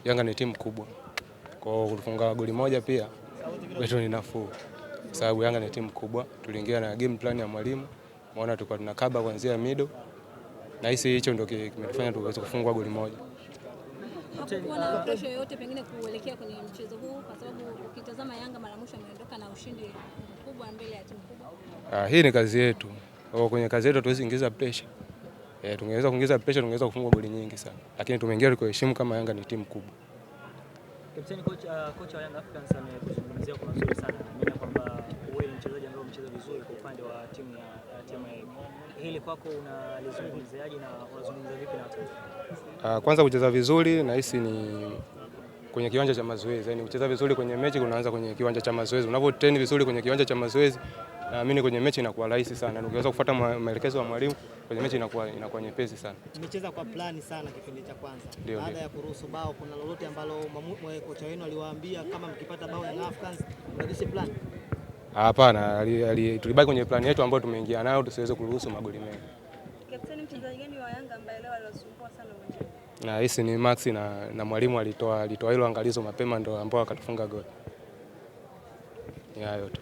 Yanga ni timu kubwa. Kwa kufunga goli moja pia kwetu ni nafuu. Kwa sababu Yanga ni timu kubwa. Tuliingia na game plan ya mwalimu. Maana tulikuwa tunakaba kuanzia middle. Na hisi hicho ndio kimetufanya tuweze kufunga goli moja. Hakukuwa na pressure yoyote pengine kuelekea kwenye mchezo huu kwa sababu ukitazama Yanga mara mwisho ameondoka na ushindi mkubwa mbele ya timu kubwa. Hii ni kazi yetu. Kwenye kazi yetu tuwezi ingiza pressure. Tungeweza kuingiza pressure, tungeweza kufunga goli nyingi sana. Lakini tumeingia kwa heshima kama Yanga ni timu kubwa. Kapteni kocha wa Young Africans amekuzungumzia kwa mazuri sana. Mimi kwamba wewe ni mchezaji ambaye umecheza vizuri kwa upande wa timu ya TMA. Hili kwako unalizungumziaje na unazungumzia vipi na watu? Kwanza kucheza vizuri na hisi ni kwenye kiwanja cha mazoezi. Yaani kucheza vizuri kwenye mechi kunaanza kwenye kiwanja cha mazoezi. Unapotrain vizuri kwenye kiwanja cha mazoezi, naamini kwenye mechi inakuwa rahisi sana. Ukiweza kufuata maelekezo ya mwalimu kwenye mechi inakuwa nyepesi sana. Mmecheza kwa plani sana kipindi cha kwanza. Baada ya kuruhusu bao, kuna lolote ambalo kocha wenu aliwaambia kama mkipata bao ya Africans mbadilishe plan? Hapana, tulibaki kwenye plan yetu ambayo tumeingia nayo tusiweze kuruhusu magoli mengi. Kapteni, mchezaji gani wa Yanga ambaye leo aliwasumbua sana uwanjani? Na hisi ni Max na mwalimu alitoa hilo angalizo mapema ndio ambao akatufunga goli. Ni hayo tu.